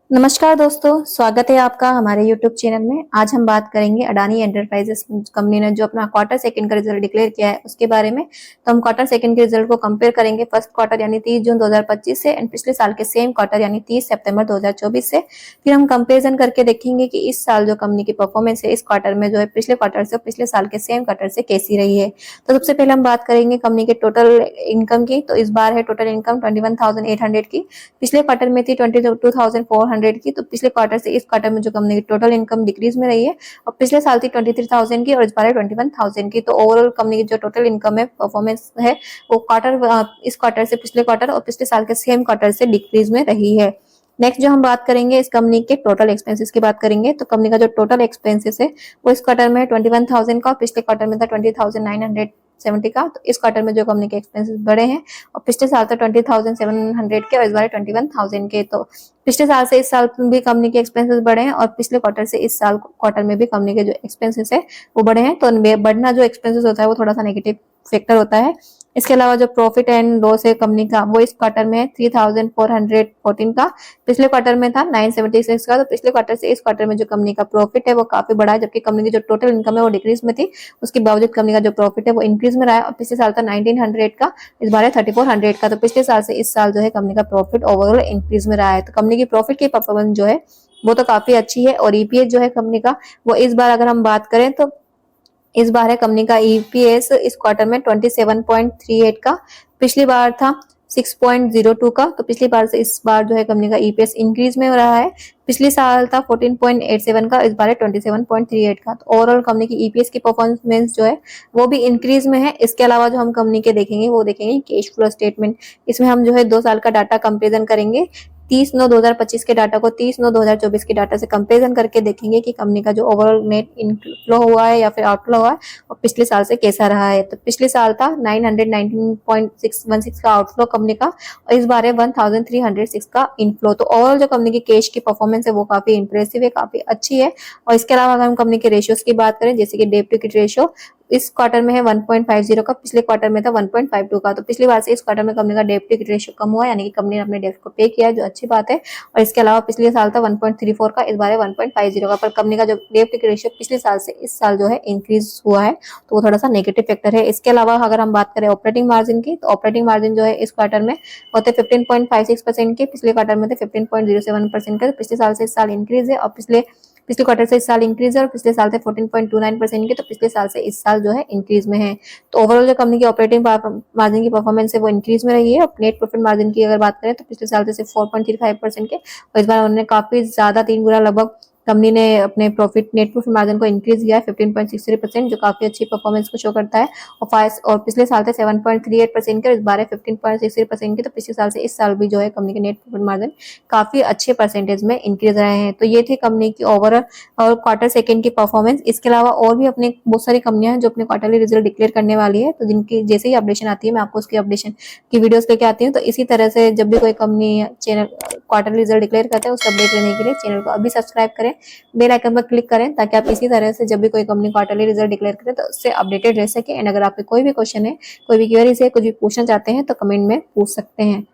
नमस्कार दोस्तों, स्वागत है आपका हमारे YouTube चैनल में। आज हम बात करेंगे अडानी एंटरप्राइजेस कंपनी ने जो अपना क्वार्टर सेकंड का रिजल्ट डिक्लेयर किया है उसके बारे में। तो हम क्वार्टर सेकंड के रिजल्ट को कंपेयर करेंगे फर्स्ट क्वार्टर यानी 30 जून 2025 से एंड पिछले साल के सेम क्वार्टर यानी 30 सितंबर 2024 से। फिर हम कंपेरिजन करके देखेंगे कि इस साल जो कंपनी की परफॉर्मेंस है इस क्वार्टर में जो है पिछले क्वार्टर से पिछले साल के सेम क्वार्टर से कैसी रही है। तो सबसे पहले हम बात करेंगे कंपनी के टोटल इनकम की। तो इस बार है टोटल इनकम 21,800 की, पिछले क्वार्टर में थी 22,400 की। तो पिछले क्वार्टर से इस क्वार्टर में जो कंपनी की टोटल इनकम डिक्रीज में रही है और पिछले साल थी 23,000 की और इस बार है 21,000 की। तो ओवरऑल कंपनी की जो टोटल इनकम है परफॉर्मेंस है वो इस क्वार्टर से पिछले क्वार्टर और पिछले साल के सेम क्वार्टर से डिक्रीज में रही है। नेक्स्ट जो हम बात करेंगे इस कंपनी के टोटल एक्सपेंसेस की बात करेंगे। तो कंपनी का जो टोटल एक्सपेंसेस है वो इस क्वार्टर में 21,000 का और पिछले क्वार्टर में था 20,970 का। तो इस क्वार्टर में जो कंपनी के एक्सपेंसेस बढ़े हैं और पिछले साल था 20,700 के और इस बार 21,000 के। तो पिछले साल से इस साल भी कंपनी के एक्सपेंसेस बढ़े हैं और पिछले क्वार्टर से इस साल क्वार्टर में भी कंपनी के जो एक्सपेंसेस है वो बढ़े हैं। तो बढ़ना जो एक्सपेंसेस होता है वो थोड़ा सा नेगेटिव फैक्टर होता है। इसके अलावा जो प्रॉफिट एंड लॉस है कंपनी का वो इस क्वार्टर में है 3,414 का, पिछले क्वार्टर में था 976 का। तो पिछले क्वार्टर से इस क्वार्टर में जो कंपनी का प्रॉफिट है वो काफी बड़ा है, जबकि कंपनी की जो टोटल इनकम है वो डिक्रीज में थी, उसके बावजूद कंपनी का जो प्रॉफिट है वो इंक्रीज में रहा है। और पिछले साल था 1900 का, इस बार है 3400 का। तो पिछले साल से इस साल जो है कंपनी का प्रॉफिट ओवरऑल इंक्रीज में रहा है। तो कंपनी की प्रॉफिट की परफॉर्मेंस जो है वो तो काफी अच्छी है। और ईपीएस जो है कंपनी का वो इस बार अगर हम बात करें तो इस बार है कंपनी का ईपीएस इस क्वार्टर में 27.38 का, पिछली बार था 6.02 का। तो पिछली बार से इस बार जो है कंपनी का ईपीएस इंक्रीज में हो रहा है। पिछले साल था 14.87 का, इस बार है 27.38 का। तो ओवरऑल कंपनी की ईपीएस की परफॉर्मेंस जो है वो भी इंक्रीज में है। इसके अलावा जो हम कंपनी के देखेंगे वो देखेंगे कैश फ्लो स्टेटमेंट। इसमें हम जो है 2 साल का डाटा कंपेरिजन करेंगे, 30/9/2025 के डाटा को 30/9/2024 के डाटा से कंपेरिजन करके देखेंगे कि कंपनी का जो ओवरऑल नेट इनफ्लो हुआ है या फिर आउटफ्लो हुआ है और पिछले साल से कैसा रहा है। तो पिछले साल था 919.616 का आउटफ्लो कंपनी का और इस बार है 1306 का इनफ्लो। तो ओवरऑल जो कंपनी की कैश की परफॉर्मेंस है वो काफी इंप्रेसिव है, काफी अच्छी है। और इसके अलावा अगर हम कंपनी के रेशियोज की बात करें जैसे कि डेट टू इक्विटी रेशियो इस क्वार्टर में है 1.50 का, पिछले क्वार्टर में था 1.52 का। तो पिछली बार से इस क्वार्टर में कंपनी का डेट टू इक्विटी रेशियो कम हुआ, यानी कि कंपनी ने अपने डेट को पे किया है, जो अच्छी बात है। और इसके अलावा पिछले साल था 1.34 का, इस बार है 1.50 का। पर कंपनी का जो डेट टू इक्विटी रेशियो पिछले साल से इस साल जो है इंक्रीज हुआ है, तो वो थोड़ा सा नेगेटिव फैक्टर है। इसके अलावा अगर हम बात करें ऑपरेटिंग मार्जिन की, तो ऑपरेटिंग मार्जिन जो है इस क्वार्टर में होते 15.56% के, पिछले क्वार्टर में थे 15.07% के। पिछले साल से इस साल इंक्रीज है और पिछले क्वार्टर से इस साल इंक्रीज है और पिछले साल थे 14.29% के। तो पिछले साल से इस साल जो है इंक्रीज में है। तो ओवरऑल जो कंपनी की ऑपरेटिंग मार्जिन की परफॉर्मेंस है वो इंक्रीज में रही है। और नेट प्रॉफिट मार्जिन की अगर बात करें तो पिछले साल से सिर्फ 4.35% के और इस बार उन्होंने काफी ज्यादा 3 गुना लगभग कंपनी ने अपने नेट प्रॉफिट मार्जिन को इंक्रीज किया है 15.63%, जो काफी अच्छी परफॉर्मेंस को शो करता है। और पिछले साल थे 7.38% के और इस बार है 15.63% के। तो पिछले साल से इस साल भी जो है कंपनी के नेट प्रॉफिट मार्जिन काफी अच्छे परसेंटेज में इंक्रीज रहे हैं। तो ये थी कंपनी की ओवरऑल और क्वार्टर सेकंड की परफॉर्मेंस। इसके अलावा और भी अपने बहुत सारी कंपनियां हैं जो अपने क्वार्टरली रिजल्ट डिक्लेयर करने वाली है, तो जिनकी जैसे ही अपडेशन आती है मैं आपको उसकी अपडेशन की वीडियोस लेके आती हूँ। तो इसी तरह से जब भी कोई company channel quarterly result declare करते हैं उससे अपडेट लेने के लिए चैनल को अभी सब्सक्राइब करें, बेल आइकन पर क्लिक करें, ताकि आप इसी तरह से जब भी कोई कंपनी क्वार्टरली रिजल्ट डिक्लेयर करे तो उससे अपडेटेड रह सके। एंड अगर आपके कोई भी क्वेश्चन है, कोई भी क्वेरीज है, कुछ भी पूछना चाहते हैं तो कमेंट में पूछ सकते हैं।